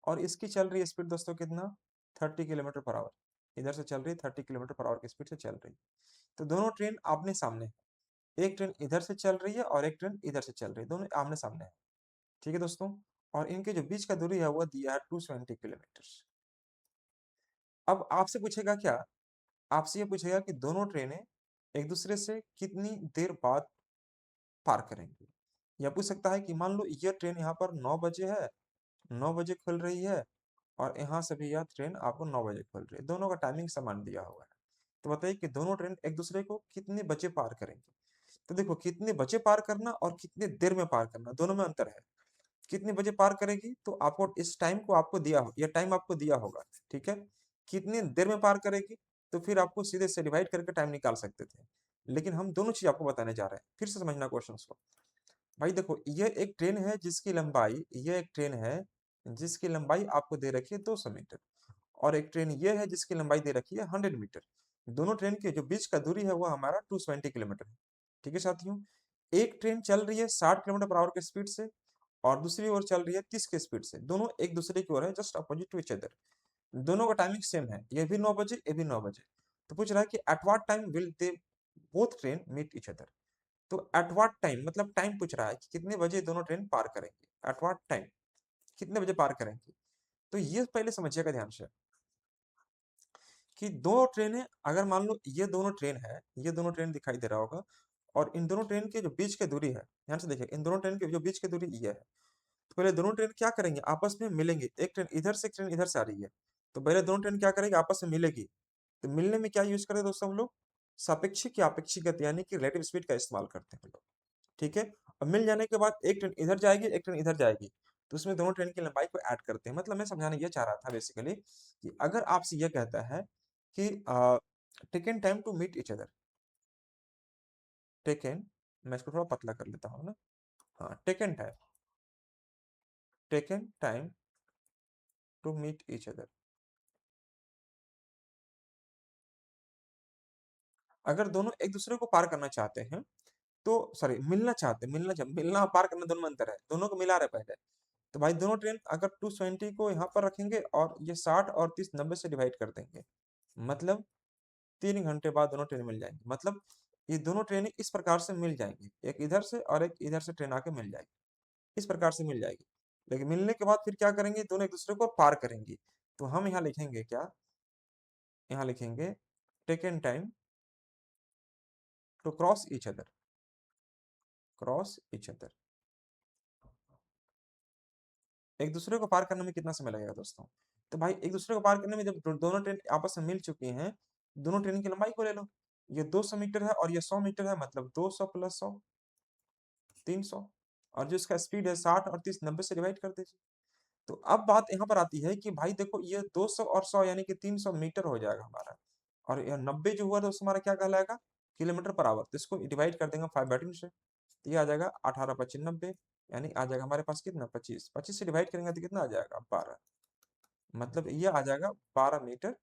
और इसकी चल रही है स्पीड दोस्तों कितना, 30 किलोमीटर पर आवर। इधर से चल रही है 30 किलोमीटर पर आवर की स्पीड से चल रही है। तो दोनों ट्रेन आमने सामने है, एक ट्रेन इधर से चल रही है और एक ट्रेन इधर से चल रही है, दोनों आमने सामने है। ठीक है दोस्तों, और इनके जो बीच का दूरी है वो दिया है 220 किलोमीटर। अब आपसे पूछेगा क्या, आपसे ये पूछेगा कि दोनों ट्रेनें एक दूसरे से कितनी देर बाद पार करेंगी। या पूछ सकता है कि मान लो ये ट्रेन यहाँ पर 9 बजे है, 9 बजे खुल रही है, और यहाँ से भी यह ट्रेन आपको 9 बजे खुल रही है, दोनों का टाइमिंग समान दिया हुआ है। तो बताइए कि दोनों ट्रेन एक दूसरे को कितने बजे पार करेंगे। तो देखो, कितने बजे पार करना और कितने देर में पार करना, दोनों में अंतर है। कितने बजे पार करेगी तो आपको इस टाइम को आपको दिया हो, यह टाइम आपको दिया होगा, ठीक है। कितनी देर में पार करेगी तो फिर आपको सीधे से डिवाइड करके टाइम निकाल सकते थे, लेकिन हम दोनों चीज आपको बताने जा रहे हैं। फिर से समझना क्वेश्चन को। भाई देखो, यह एक ट्रेन है जिसकी लंबाई, यह एक ट्रेन है जिसकी लंबाई आपको दे रखी है 200 मीटर, और एक ट्रेन ये है जिसकी लंबाई दे रखी है 100 मीटर। दोनों ट्रेन के जो बीच का दूरी है वो हमारा 220 किलोमीटर है। ठीक है साथियों, एक ट्रेन चल रही है 60 किलोमीटर पर आवर की स्पीड से और दूसरी ओर चल रही है 30 की स्पीड से, दोनों एक दूसरे की ओर है, just opposite to each other. दोनों का टाइमिंग सेम है, ये भी 9 बजे, ये भी 9 बजे। तो पूछ रहा है कि at what time will they both train meet each other. तो एट व्हाट टाइम मतलब टाइम पूछ रहा है कि कितने बजे दोनों ट्रेन पार करेंगे, एट व्हाट टाइम कितने बजे पार करेंगे। तो ये पहले समझिएगा ध्यान से कि दो ट्रेनें, अगर मान लो ये दोनों ट्रेन है, ये दोनों ट्रेन दिखाई दे रहा होगा, और इन दोनों ट्रेन के जो बीच की दूरी है, ध्यान से देखिए, इन दोनों ट्रेन के जो बीच की दूरी ये है। तो पहले दोनों ट्रेन क्या करेंगे, आपस में मिलेंगे। एक ट्रेन इधर से, एक ट्रेन इधर से आ रही है, तो पहले दोनों ट्रेन क्या करेंगे, आपस में मिलेगी। तो मिलने में क्या यूज करते हैं दोस्तों हम लोग, सापेक्षिक या अपेक्षिक गति यानी कि रिलेटिव स्पीड का इस्तेमाल करते हैं हम लोग। ठीक है, और मिल जाने के बाद एक ट्रेन इधर जाएगी, एक ट्रेन इधर जाएगी, तो उसमें दोनों ट्रेन की लंबाई को ऐड करते हैं। मतलब मैं समझाना ये चाह रहा था बेसिकली कि अगर आपसे ये कहता है कि taken time to meet each other, taken, मैं इसको थोड़ा पतला कर लेता हूँ ना, हाँ, taken time to meet each other. अगर दोनों एक दूसरे को पार करना चाहते हैं, तो सॉरी, मिलना और पार करना दोनों में अंतर है, दोनों को मिला रहे पहले। तो भाई दोनों ट्रेन अगर 220 को यहाँ पर रखेंगे और ये 60 और 30 90 से डिवाइड कर देंगे, मतलब 3 घंटे बाद दोनों ट्रेन मिल जाएंगी। मतलब ये दोनों ट्रेनें इस प्रकार से मिल जाएंगी, एक इधर से और एक इधर से ट्रेन आके मिल जाएगी, इस प्रकार से मिल जाएगी। लेकिन मिलने के बाद फिर क्या करेंगे, दोनों एक दूसरे को पार करेंगी। तो हम यहाँ लिखेंगे क्या, यहाँ लिखेंगे taken time to cross each other, cross each other. एक दूसरे को पार करने में कितना समय लगेगा दोस्तों, तो भाई एक दूसरे को पार करने में जब दोनों ट्रेन आपस में मिल चुकी हैं, दोनों ट्रेन की लंबाई को ले लो। ये 200 मीटर है और ये 100 मीटर है, मतलब 200 प्लस 100 300, और जो इसका स्पीड है 60 और 30 90 से डिवाइड कर दीजिए। तो अब बात यहाँ पर आती है कि भाई देखो, ये 200 और 100 यानी कि 300 मीटर हो जाएगा हमारा, और यह 90 जो हुआ दोस्तों हमारा क्या कहलाएगा, किलोमीटर पर आवर। तो इसको डिवाइड कर देंगे 5/2 से, तो ये आ जाएगा 18 25 90, यानी आ जाएगा हमारे पास कितना, 25। 25 से डिवाइड करेंगे तो कितना आ जाएगा, 12। मतलब ये आ जाएगा 12 मीटर,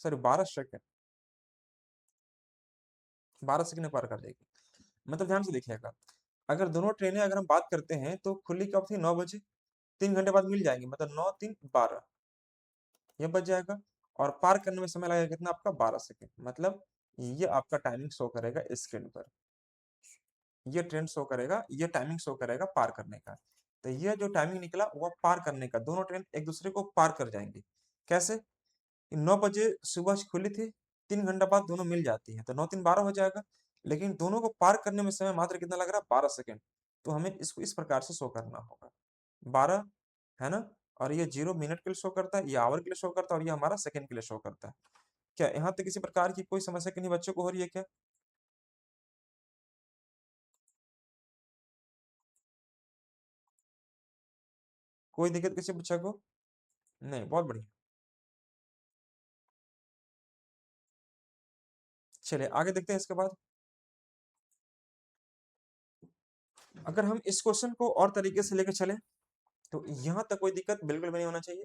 सॉरी 12 सेकंड, 12 सेकंड में पार कर देगी। मतलब ध्यान से देखिएगा, अगर दोनों ट्रेनें अगर हम बात करते हैं तो खुली कब थी, 9 बजे, 3 घंटे बाद मिल जाएंगी, मतलब 9 3 12, ये बच जाएगा। और पार करने में समय लगेगा कितना आपका, 12 सेकंड। मतलब ये आपका टाइमिंग शो करेगा स्क्रीन पर, ये ट्रेंड शो करेगा, ये टाइमिंग शो करेगा पार करने का। तो ये जो टाइमिंग निकला वो पार करने का, दोनों ट्रेन एक दूसरे को पार कर जाएंगे। कैसे, 9 बजे सुबह खुली थी, 3 घंटा बाद दोनों मिल जाती हैं, तो 9 3 12 हो जाएगा। लेकिन दोनों को पार करने में समय मात्र कितना लग रहा है? 12 सेकंड। तो हमें इसको इस प्रकार से शो करना होगा। 12 है ना? और ये 0 मिनट के लिए शो करता है, ये आवर के लिए शो करता है और ये हमारा सेकंड के लिए शो करता है। क्या यहाँ तक किसी प्रकार की कोई समस्या किन्हीं बच्चों को हो रही है क्या? कोई दिक्कत किसी बच्चा को? नहीं, बहुत बढ़िया। चलिए आगे देखते हैं इसके बाद। अगर हम इस क्वेश्चन को और तरीके से लेकर चले तो यहाँ तक कोई दिक्कत बिल्कुल भी नहीं होना चाहिए।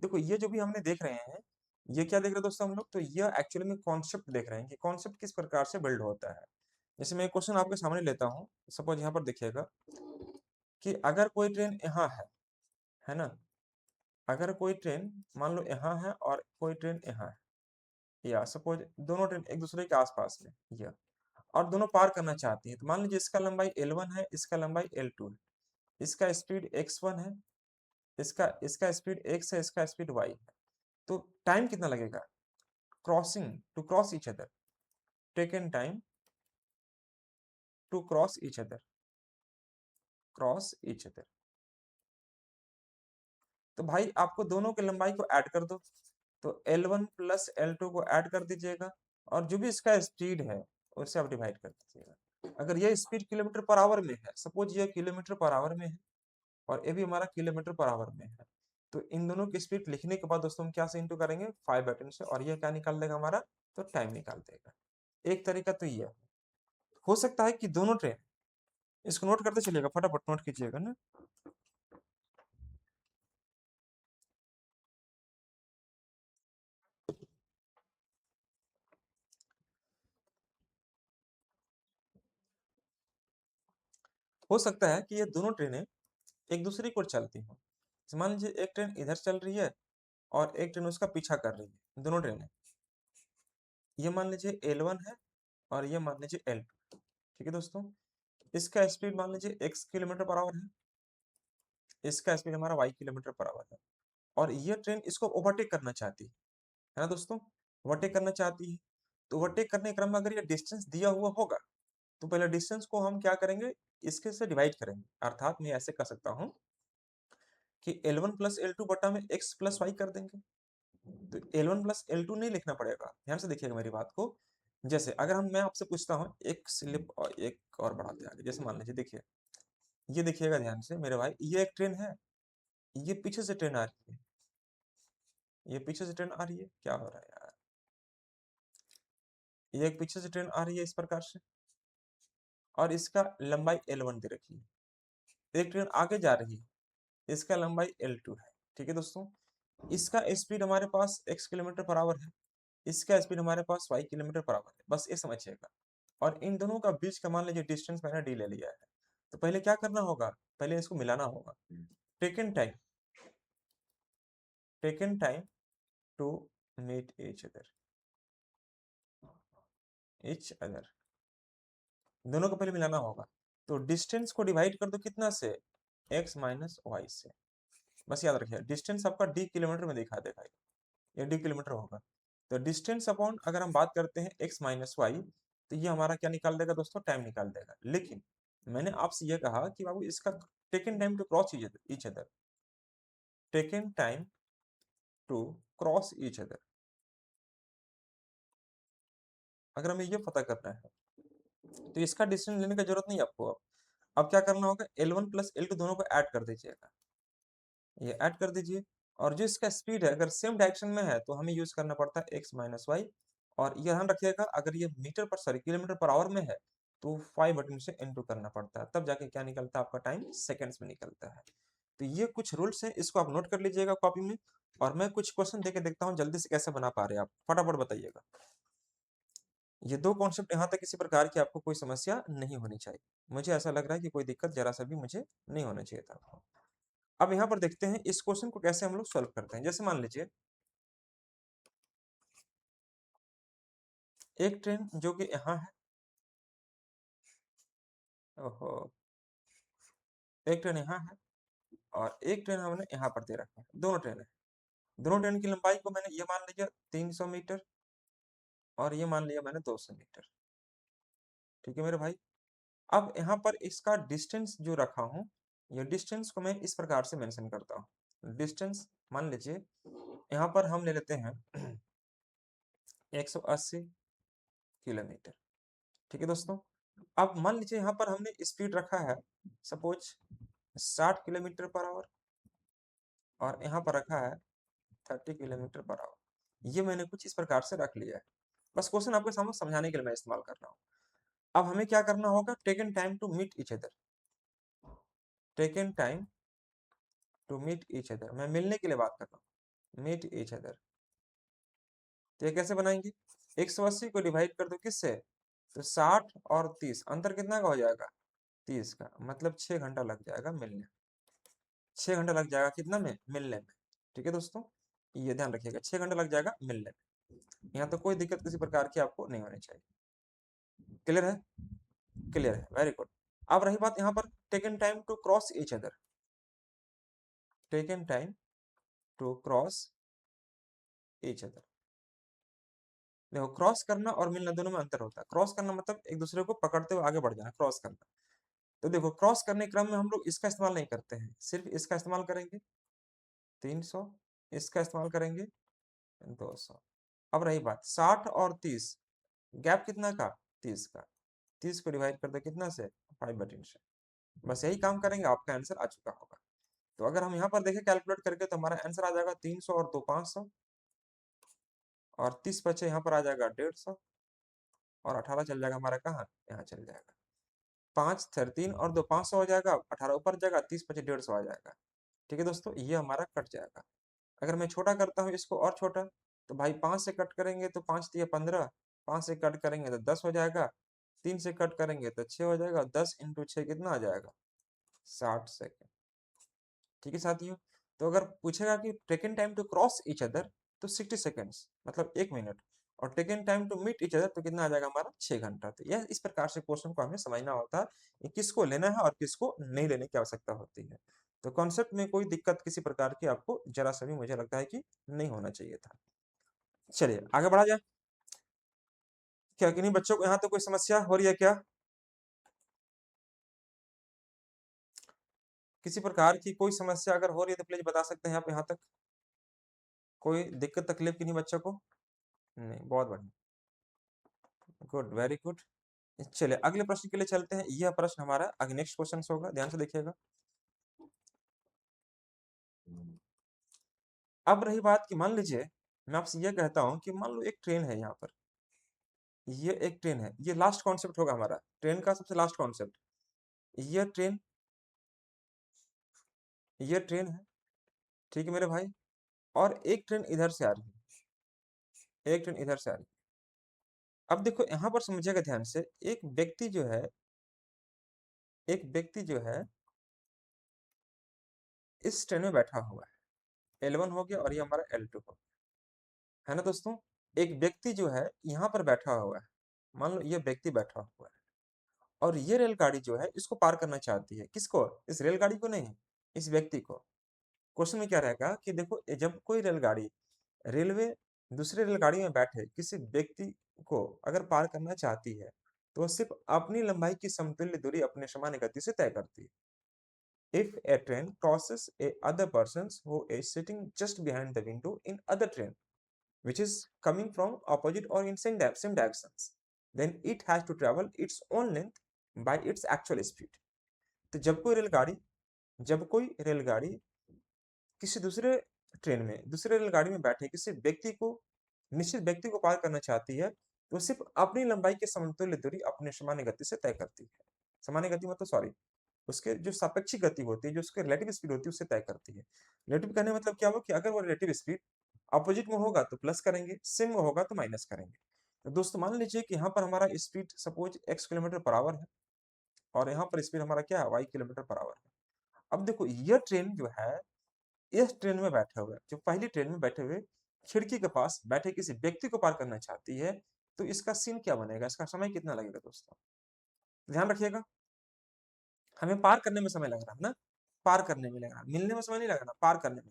देखो ये जो भी हमने देख रहे हैं, ये क्या देख रहे हैं दोस्तों हम लोग? तो ये एक्चुअली में कॉन्सेप्ट देख रहे हैं कि कॉन्सेप्ट किस प्रकार से बिल्ड होता है। जैसे मैं एक क्वेश्चन आपके सामने लेता हूँ, सपोज यहाँ पर देखिएगा कि अगर कोई ट्रेन यहाँ है ना? अगर कोई ट्रेन मान लो यहाँ है और कोई ट्रेन यहाँ है, या सपोज दोनों ट्रेन एक दूसरे के आसपास में ये, और दोनों पार करना चाहती है, तो मान लीजिए इसका लंबाई L1 है, इसका लंबाई L2 है, इसका स्पीड x1 है, इसका इसका स्पीड x है, इसका स्पीड y है। तो टाइम कितना लगेगा crossing to cross each other? Taken time to cross each other, cross each other. तो भाई आपको दोनों की लंबाई को ऐड कर दो, तो L1 प्लस L2 को ऐड कर दीजिएगा और जो भी इसका स्पीड है उससे आप डिवाइड कर दीजिएगा। अगर ये स्पीड किलोमीटर पर आवर में है, सपोज ये किलोमीटर पर आवर में है और ये भी हमारा किलोमीटर पर आवर में है, तो इन दोनों की स्पीड लिखने के बाद दोस्तों हम क्या से इंटू करेंगे? 5 बटन से, और ये क्या निकाल देगा हमारा? तो टाइम निकाल देगा। एक तरीका तो ये है। हो सकता है कि दोनों ट्रेन, इसको नोट करते चलिएगा, फटाफट नोट कीजिएगा ना। हो सकता है कि ये दोनों ट्रेनें एक दूसरे की ओर चलती हों। मान लीजिए एक ट्रेन इधर चल रही है और एक ट्रेन उसका पीछा कर रही है, दोनों ट्रेनें। ये मान लीजिए L1 है और ये मान लीजिए L2। ठीक है दोस्तों, इसका स्पीड मान लीजिए x किलोमीटर पर आवर है, इसका स्पीड हमारा y किलोमीटर पर आवर है, और ये ट्रेन इसको ओवरटेक करना चाहती है ना दोस्तों? ओवरटेक करना चाहती है, तो ओवरटेक करने के क्रम में अगर ये डिस्टेंस दिया हुआ होगा, तो पहले डिस्टेंस को हम क्या करेंगे? इसके से डिवाइड करेंगे। अर्थात मैं ऐसे कर सकता हूँ कि L1 प्लस L2 बटा में x प्लस वाई कर देंगे। तो L1 प्लस L2 नहीं लिखना पड़ेगा, ध्यान से देखिएगा मेरी बात को। जैसे अगर हम मैं आपसे पूछता हूँ एक स्लिप और एक और बढ़ाते हैं आगे, जैसे मान लीजिए देखिए, ये देखिएगा ध्यान से मेरे भाई, ये एक ट्रेन है, ये पीछे से ट्रेन आ रही है, ये पीछे से ट्रेन आ रही है, क्या हो रहा है यार? ये एक पीछे से ट्रेन आ रही है इस प्रकार से, और इसका लंबाई L1 दे रखी है। एक ट्रेन आगे जा रही है, इसका लंबाई L2 है। ठीक है दोस्तों, इसका स्पीड हमारे पास x किलोमीटर पर आवर है, इसका स्पीड हमारे पास y किलोमीटर पर आवर है, बस ये समझिएगा। और इन दोनों का बीच का मान लीजिए डिस्टेंस मैंने d ले लिया है, तो पहले क्या करना होगा? पहले इसको मिलाना होगा। Taken time, taken time to meet each other, दोनों को पहले मिलाना होगा। तो डिस्टेंस को डिवाइड कर दो कितना से? x माइनस वाई से। बस याद रखिए डिस्टेंस आपका d किलोमीटर में दिखा देगा, ये d किलोमीटर होगा। तो डिस्टेंस अपॉन अगर हम बात करते हैं x माइनस वाई, तो ये हमारा क्या निकाल देगा दोस्तों? टाइम निकाल देगा। लेकिन मैंने आपसे ये कहा कि बाबू इसका taken time to cross each other, taken time to cross each other, अगर हमें ये पता करना है तो इसका डिस्टेंस लेने की जरूरत नहीं है आपको। अब क्या करना होगा? L1 प्लस L2 दोनों को ऐड कर दीजिएगा, ये ऐड कर दीजिए। और जो इसका स्पीड है अगर सेम डायरेक्शन में है तो हमें यूज करना पड़ता है x माइनस वाई। और ये ध्यान रखिएगा अगर ये मीटर पर सॉरी किलोमीटर पर आवर में है तो 5 बटन से इनटू करना पड़ता है, तब जाके क्या निकलता है? आपका टाइम सेकंड्स में निकलता है। तो ये कुछ रूल्स हैं, इसको आप नोट कर लीजिएगा कॉपी में। और मैं कुछ क्वेश्चन देके देखता हूँ जल्दी से कैसे बना पा रहे हैं आप, फटाफट बताइएगा। ये दो कॉन्सेप्ट यहाँ तक किसी प्रकार की आपको कोई समस्या नहीं होनी चाहिए। मुझे ऐसा लग रहा है कि कोई दिक्कत जरा सा भी मुझे नहीं होना चाहिए था। अब यहाँ पर देखते हैं इस क्वेश्चन को कैसे हम लोग सॉल्व करते हैं। जैसे मान लीजिए एक ट्रेन जो कि यहाँ है, ओहो, एक ट्रेन यहाँ है और एक ट्रेन हमने यहाँ पर दे रखा है, दोनों ट्रेन है। दोनों ट्रेन की लंबाई को मैंने ये मान लिया 300 मीटर और ये मान लिया मैंने 200 मीटर। ठीक है मेरे भाई। अब यहाँ पर इसका डिस्टेंस जो रखा हूँ, ये डिस्टेंस को मैं इस प्रकार से मेंशन करता हूँ। डिस्टेंस मान लीजिए यहाँ पर हम ले लेते हैं 180 किलोमीटर। ठीक है दोस्तों। अब मान लीजिए यहाँ पर हमने स्पीड रखा है सपोज 60 किलोमीटर पर आवर और यहाँ पर रखा है 30 किलोमीटर पर आवर। ये मैंने कुछ इस प्रकार से रख लिया है। बस क्वेश्चन आपके सामने समझाने के लिए मैं इस्तेमाल कर रहा हूँ। अब हमें क्या करना होगा, taken time to meet each other. Taken time to meet each other, मैं मिलने के लिए बात कर रहा हूँ, मीट ईच अदर। तो ये कैसे बनाएंगे, 180 को डिवाइड कर दो किससे, तो 60 और 30, अंतर कितना का हो जाएगा, 30 का, मतलब 6 घंटा लग जाएगा मिलने। 6 घंटा लग जाएगा कितना में, मिलने में। ठीक है दोस्तों, ये ध्यान रखिएगा, 6 घंटा लग जाएगा मिलने में। यहाँ तो कोई दिक्कत किसी प्रकार की आपको नहीं होनी चाहिए। क्लियर है, क्लियर है, वेरी गुड। अब रही बात यहाँ पर taken time to cross each other. Taken time to cross each other. देखो क्रॉस करना और मिलना दोनों में अंतर होता है। क्रॉस करना मतलब एक दूसरे को पकड़ते हुए आगे बढ़ जाना, क्रॉस करना। तो देखो क्रॉस करने के क्रम में हम लोग इसका इस्तेमाल नहीं करते हैं, सिर्फ इसका इस्तेमाल करेंगे 300, इसका इस्तेमाल करेंगे 200। अब रही बात 60 और 30, गैप कितना का, 30 का। 30 को डिवाइड कर दे कितना से, 5/3 से। बस यही काम करेंगे, आपका आंसर आ चुका होगा। तो अगर हम यहाँ पर देखें कैलकुलेट करके तो हमारा आंसर आ जाएगा 300 और 2 500, और 30 बचे यहाँ पर आ जाएगा 150, और 18 चल जाएगा हमारा कहाँ, यहाँ चल जाएगा। 5 13 और 2 500 हो जाएगा, 18 ऊपर जाएगा, 30 बचे 150 आ जाएगा। ठीक है दोस्तों, ये हमारा कट जाएगा। अगर मैं छोटा करता हूँ इसको और छोटा, तो भाई 5 से कट करेंगे तो 5 दिया 15, 5 से कट करेंगे तो 10 हो जाएगा, 3 से कट करेंगे तो 6 हो जाएगा, 10 इंटू 6 कितना आ जाएगा, 60 सेकेंड। ठीक है साथियों। तो अगर पूछेगा कि taken time to cross each other, तो 60 सेकेंड्स मतलब 1 मिनट, और taken time to meet each other तो कितना आ जाएगा हमारा, 6 घंटा। तो यह इस प्रकार से क्वेश्चन को हमें समझना होता है कि किसको लेना है और किसको नहीं लेने की आवश्यकता होती है। तो कॉन्सेप्ट में कोई दिक्कत किसी प्रकार की आपको जरा सा भी मुझे लगता है कि नहीं होना चाहिए था। चलिए आगे बढ़ा जाए। क्या किन्हीं बच्चों को यहाँ तो कोई समस्या हो रही है क्या, किसी प्रकार की कोई समस्या अगर हो रही है तो प्लीज बता सकते हैं आप यहाँ तक। कोई दिक्कत तकलीफ किन्हीं बच्चों को नहीं, बहुत बढ़िया, गुड, वेरी गुड। चलिए अगले प्रश्न के लिए चलते हैं। यह प्रश्न हमारा आगे नेक्स्ट क्वेश्चन होगा, ध्यान से देखिएगा। अब रही बात कि मान लीजिए मैं आपसे यह कहता हूं कि मान लो एक ट्रेन है यहाँ पर, ये एक ट्रेन है, ये लास्ट कॉन्सेप्ट होगा हमारा, ट्रेन का सबसे लास्ट कॉन्सेप्ट। ये ट्रेन, ये ट्रेन है, ठीक है मेरे भाई, और एक ट्रेन इधर से आ रही है, एक ट्रेन इधर से आ रही है। अब देखो यहाँ पर समझिएगा ध्यान से, एक व्यक्ति जो है, एक व्यक्ति जो है इस ट्रेन में बैठा हुआ है, L1 हो गया और ये हमारा L2 हो गया, है ना दोस्तों। एक व्यक्ति जो है यहाँ पर बैठा हुआ है, मान लो ये व्यक्ति बैठा हुआ है, और ये रेलगाड़ी जो है इसको पार करना चाहती है, किसको, इस रेलगाड़ी को नहीं, इस व्यक्ति को। क्वेश्चन में क्या रहेगा कि देखो जब कोई रेलगाड़ी, रेलवे दूसरे रेलगाड़ी में बैठे किसी व्यक्ति को अगर पार करना चाहती है, तो वो सिर्फ अपनी लंबाई की समतुल्य दूरी अपने सामान्य गति से तय करती है। If a train crosses a other person who is sitting just behind the window in other train, which is coming from opposite or in same directions, then it has to travel its own length by its actual speed. तो जब कोई रेलगाड़ी किसी दूसरे train में, दूसरे रेलगाड़ी में बैठे किसी व्यक्ति को, निश्चित व्यक्ति को पार करना चाहती है, तो सिर्फ अपनी लंबाई के समतुल्य दूरी अपने सामान्य गति से तय करती है। सामान्य गति मतलब सॉरी, उसके जो सापेक्षिक गति होती है, जो उसके रिलेटिव स्पीड होती है, उससे तय करती है। रिलेटिव कहने मतलब क्या हुआ कि अगर वो रिलेटिव स्पीड अपोजिट में होगा तो प्लस करेंगे, सेम में होगा तो माइनस करेंगे। तो दोस्तों मान लीजिए कि यहाँ पर हमारा speed suppose x kilometre per hour है, और यहाँ पर स्पीड हमारा क्या है, y किलोमीटर पर आवर है। अब देखो यह ट्रेन जो है, इस ट्रेन में बैठे हुए, जो पहली ट्रेन में बैठे हुए खिड़की के पास बैठे किसी व्यक्ति को पार करना चाहती है, तो इसका सीन क्या बनेगा, इसका समय कितना लगेगा दोस्तों, ध्यान रखिएगा। हमें पार करने में समय लग रहा है ना, पार करने में लग रहा है, मिलने में समय नहीं लग रहा, पार करने में।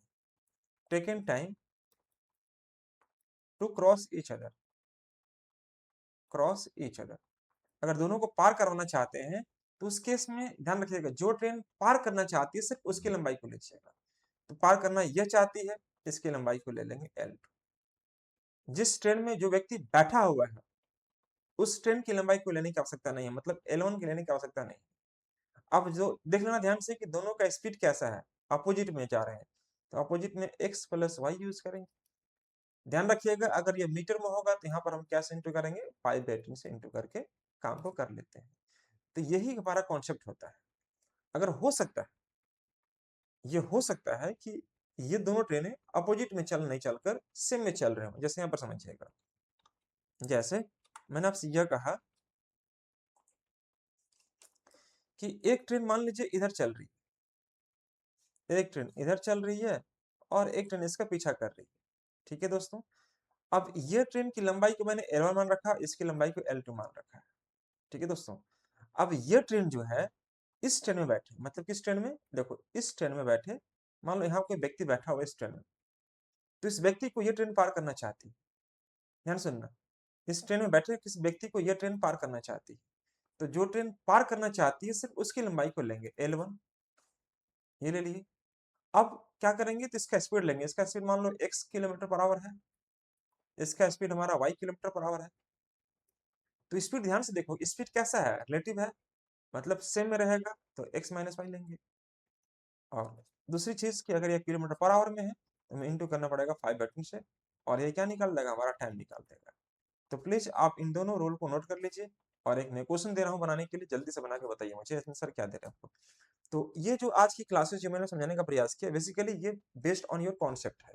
Taken time to cross each other, cross each other. अगर दोनों को पार करवाना चाहते हैं तो उस केस में ध्यान रखिएगा, जो ट्रेन पार करना चाहती है सिर्फ उसकी लंबाई को लीजिएगा। तो पार करना यह चाहती है, इसकी लंबाई को ले लेंगे L2। जिस ट्रेन में जो व्यक्ति बैठा हुआ है उस ट्रेन की लंबाई को लेने की आवश्यकता नहीं है, मतलब L1 की लेने की आवश्यकता नहीं। अब जो देख लेना ध्यान से कि दोनों का स्पीड कैसा है, अपोजिट में जा रहे हैं, तो अपोजिट में x प्लस वाई यूज करेंगे। ध्यान रखिएगा अगर ये मीटर में होगा तो यहाँ पर हम क्या से इंटू करेंगे, पाई बाई 2 से इंटू करके काम को कर लेते हैं। तो यही हमारा कॉन्सेप्ट होता है। अगर हो सकता है, ये हो सकता है कि ये दोनों ट्रेनें अपोजिट में चल नहीं चलकर सेम में चल रहे हो, जैसे यहाँ पर समझिएगा। जैसे मैंने आपसे यह कहा कि एक ट्रेन मान लीजिए इधर चल रही है, एक ट्रेन इधर चल रही है और एक ट्रेन इसका पीछा कर रही है। ठीक है दोस्तों, अब ये ट्रेन की लंबाई को मैंने L1 मान रखा, इसकी लंबाई को L2 मान रखा है। ठीक है दोस्तों, अब ये ट्रेन जो है इस ट्रेन में बैठे, मतलब किस ट्रेन में, देखो इस ट्रेन में बैठे, मान लो यहाँ कोई व्यक्ति बैठा हुआ है इस ट्रेन में, तो इस व्यक्ति को ये ट्रेन पार करना चाहती है। ध्यान सुनना, इस ट्रेन में बैठे किस व्यक्ति को यह ट्रेन पार करना चाहती है, तो जो ट्रेन पार करना चाहती है सिर्फ उसकी लंबाई को लेंगे L1, ये ले लिए। अब क्या करेंगे, तो इसका स्पीड लेंगे, इसका स्पीड मान लो x किलोमीटर पर आवर है, इसका स्पीड हमारा y किलोमीटर पर आवर है। तो स्पीड ध्यान से देखो, स्पीड कैसा है, रिलेटिव है, मतलब सेम में रहेगा तो x माइनस वाई लेंगे। और दूसरी चीज कि अगर ये किलोमीटर पर आवर में है तो हमें इंटू करना पड़ेगा 5/2 से, और ये क्या निकाल देगा, हमारा टाइम निकाल देगा। तो प्लीज आप इन दोनों रूल को नोट कर लीजिए, और एक मैं क्वेश्चन दे रहा हूँ बनाने के लिए, जल्दी से बना के बताइए मुझे इसमें सर क्या दे रहे हैं आपको। तो ये जो आज की क्लासेस जो मैंने समझाने का प्रयास किया, बेसिकली ये बेस्ड ऑन योर कॉन्सेप्ट है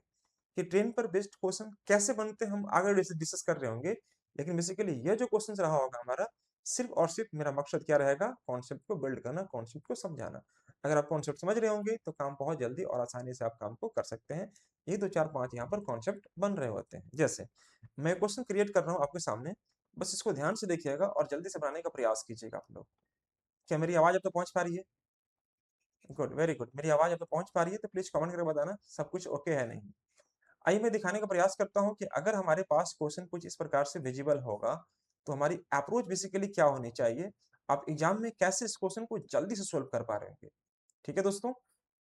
कि ट्रेन पर बेस्ड क्वेश्चन कैसे बनते हैं, हम आगे डिस्कस कर रहे होंगे। लेकिन बेसिकली ये जो क्वेश्चन रहा होगा हमारा, सिर्फ और सिर्फ मेरा मकसद क्या रहेगा, कॉन्सेप्ट को बिल्ड करना, कॉन्सेप्ट को समझाना। अगर आप कॉन्सेप्ट समझ रहे होंगे तो काम बहुत जल्दी और आसानी से आप काम को कर सकते हैं। ये 2 4 5 यहाँ पर कॉन्सेप्ट बन रहे होते हैं। जैसे मैं क्वेश्चन क्रिएट कर रहा हूँ आपके सामने, बस इसको ध्यान से देखिएगा और जल्दी से बनाने का प्रयास कीजिएगा आप लोग। क्या मेरी आवाज अब तक पहुंच पा रही है? Good, very good. मेरी आवाज अब तक पहुंच पा रही है तो प्लीज कमेंट करके बताना सब कुछ ओके है नहीं। आइए मैं दिखाने का प्रयास करता हूं कि अगर हमारे पास क्वेश्चन कुछ इस प्रकार से विजिबल होगा तो हमारी अप्रोच बेसिकली क्या होनी चाहिए, आप एग्जाम में कैसे इस क्वेश्चन को जल्दी से सोल्व कर पा रहे होंगे। ठीक है दोस्तों,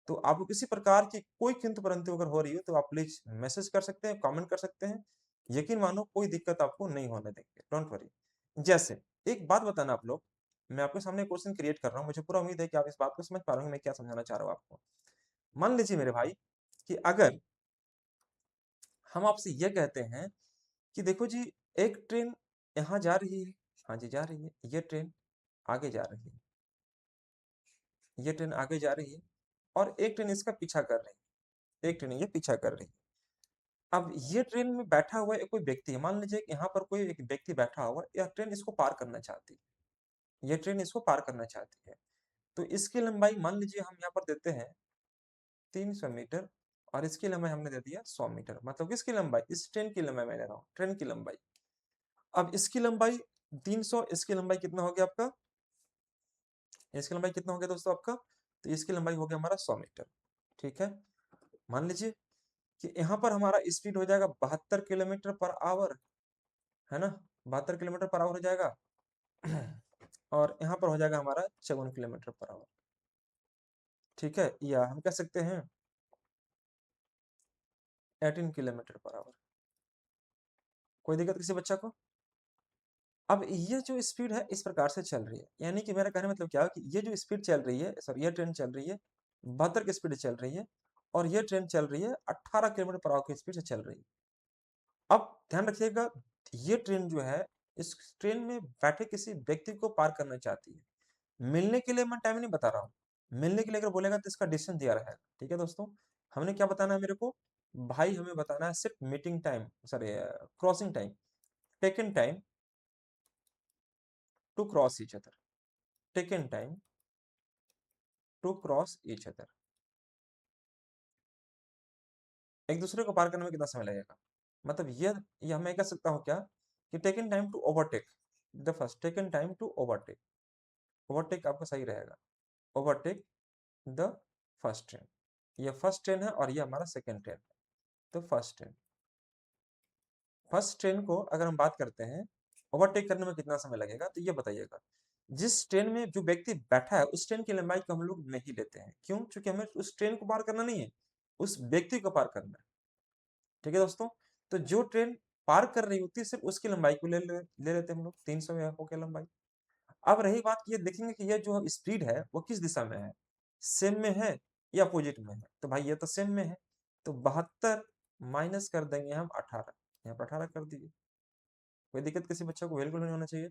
तो आपको किसी प्रकार की कोई किंतु परंतु अगर हो रही है तो आप प्लीज मैसेज कर सकते हैं, कमेंट कर सकते हैं। यकीन मानो कोई दिक्कत आपको नहीं होने देंगे, डोंट वरी। जैसे एक बात बताना आप लोग, मैं आपके सामने क्वेश्चन क्रिएट कर रहा हूँ, मुझे पूरा उम्मीद है कि आप इस बात को समझ पा रहे होंगे मैं क्या समझाना चाह रहा हूँ आपको। मान लीजिए मेरे भाई कि अगर हम आपसे ये कहते हैं कि देखो जी, एक ट्रेन यहाँ जा रही है, हाँ जी जा रही है, ये ट्रेन आगे जा रही है, ये ट्रेन आगे जा रही है, और एक ट्रेन इसका पीछा कर रही है, एक ट्रेन ये पीछा कर रही है। अब ये ट्रेन में बैठा हुआ एक कोई व्यक्ति है, मान लीजिए यहाँ पर कोई एक व्यक्ति बैठा हुआ है, यह ट्रेन इसको पार करना चाहती है, ये ट्रेन इसको पार करना चाहती है। तो इसकी लंबाई मान लीजिए हम यहाँ पर देते हैं 300 मीटर, और इसकी लंबाई हमने दे दिया 100 मीटर, मतलब किसकी लंबाई, इस ट्रेन की लंबाई मैं ले रहा हूँ, ट्रेन की लंबाई। अब इसकी लंबाई 300, इसकी लंबाई कितना हो गया आपका, इसकी लंबाई कितना हो गया दोस्तों आपका, तो इसकी लंबाई हो गया हमारा 100 मीटर। ठीक है, मान लीजिए कि यहाँ पर हमारा स्पीड हो जाएगा 72 किलोमीटर पर आवर, है ना, 72 किलोमीटर पर आवर हो जाएगा। और यहाँ पर हो जाएगा हमारा 54 किलोमीटर पर आवर। ठीक है, या हम कह सकते हैं 18 किलोमीटर पर आवर। कोई दिक्कत किसी बच्चा को? अब ये जो स्पीड है इस प्रकार से चल रही है, यानी कि मेरा कहने मतलब क्या है कि ये जो स्पीड चल रही है, सॉरी ये ट्रेन चल रही है 72 की स्पीड चल रही है, और ये ट्रेन चल रही है 18 किलोमीटर पर आवर की स्पीड से चल रही है। अब ध्यान रखिएगा, ये ट्रेन जो है इस ट्रेन में बैठे किसी व्यक्ति को पार करना चाहती है। मिलने के लिए मैं टाइम नहीं बता रहा हूँ, मिलने के लिए अगर बोलेगा तो इसका डिस्टेंस दिया रहेगा। ठीक है दोस्तों, हमने क्या बताना है मेरे को, भाई हमें बताना है सिर्फ meeting time, sorry crossing time, taken time to cross each other, taken time to cross each other. एक दूसरे को पार करने में कितना समय लगेगा, मतलब ये मैं कह सकता हूँ क्या कि taken time to overtake the first, taken time to overtake, overtake आपका सही रहेगा, ओवरटेक द फर्स्ट ट्रेन। ये फर्स्ट ट्रेन है और ये हमारा सेकंड ट्रेन है, तो फर्स्ट ट्रेन फर्स्ट ट्रेन को अगर हम बात करते हैं ओवरटेक करने में कितना समय लगेगा, तो ये बताइएगा। जिस ट्रेन में जो व्यक्ति बैठा है उस ट्रेन की लंबाई को हम लोग नहीं लेते हैं, क्यों? क्योंकि हमें उस ट्रेन को पार करना नहीं है, उस व्यक्ति को पार करना है। ठीक है दोस्तों, तो जो ट्रेन पार कर रही होती है सिर्फ उसकी लंबाई को ले लेते हैं हम लोग, 300 हो गया लंबाई। अब रही बात कि ये देखेंगे कि ये जो स्पीड है वो किस दिशा में है, सेम में है या अपोजिट में है। तो भाई ये तो सेम में है, तो 72 माइनस कर देंगे हम 18, यहाँ पर 18 कर दीजिए। कोई दिक्कत किसी बच्चे को बिल्कुल नहीं होना चाहिए।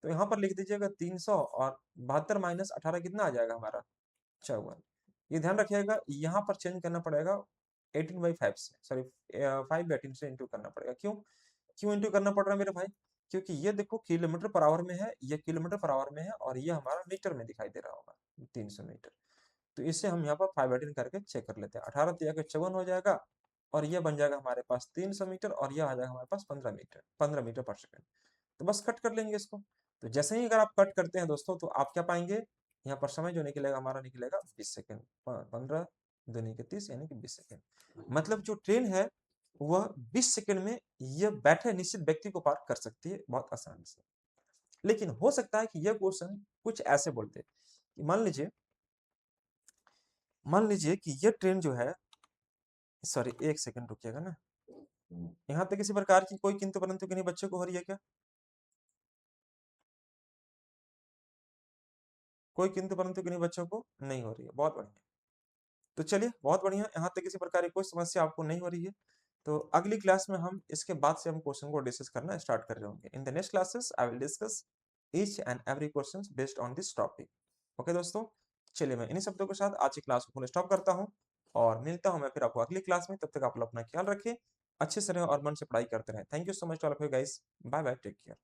तो यहाँ पर लिख दीजिएगा 300 और 72 माइनस 18 कितना आ जाएगा हमारा, 54। ये ध्यान रखिएगा, यहाँ पर चेंज करना पड़ेगा 18/5 से, सॉरी 5/18 से इंटू करना पड़ेगा। क्यों क्यों इंटू करना पड़ रहा है मेरे भाई? क्योंकि ये देखो किलोमीटर पर आवर में है, ये किलोमीटर पर आवर में है, और ये हमारा मीटर में दिखाई दे रहा होगा 300 मीटर। तो इसे हम यहाँ पर 5/18 करके चेक कर लेते हैं। 18 तिया के 54 हो जाएगा, और ये बन जाएगा हमारे पास 300 मीटर, और यह आ जाएगा हमारे पास 15 मीटर पर सेकंड। तो बस कट कर लेंगे इसको। तो जैसे ही अगर आप कट करते हैं दोस्तों, तो आप क्या पाएंगे, यहाँ पर समय जो निकलेगा हमारा निकलेगा 20 सेकेंड। 15 दूनी के 30 यानी कि 20 सेकेंड। मतलब जो ट्रेन है वह 20 सेकेंड में यह बैठे निश्चित व्यक्ति को पार कर सकती है बहुत आसानी से। लेकिन हो सकता है कि यह क्वेश्चन कुछ ऐसे बोलते कि मान लीजिए कि यह ट्रेन जो है, सॉरी एक सेकंड रुकिएगा ना, यहाँ पे किसी प्रकार की कोई किंतु परंतु किन्हीं बच्चों को हो रही है क्या? कोई किंतु परंतु किन्हीं बच्चों को नहीं हो रही है, बहुत बढ़िया। तो चलिए बहुत बढ़िया, यहाँ तक किसी प्रकार की कोई समस्या आपको नहीं हो रही है। तो अगली क्लास में हम इसके बाद से हम क्वेश्चन को डिस्कस करना स्टार्ट कर रहे होंगे। In the next classes I will discuss each and every question based on this topic. Okay दोस्तों, चलिए मैं इन्हीं शब्दों के साथ आज की क्लास को फुल स्टॉप करता हूँ, और मिलता हूँ मैं फिर आपको अगली क्लास में। तब तक आप लोग अपना ख्याल रखें, अच्छे से रहें और मन से पढ़ाई करते रहें। Thank you so much to all of you guys, bye bye, take care.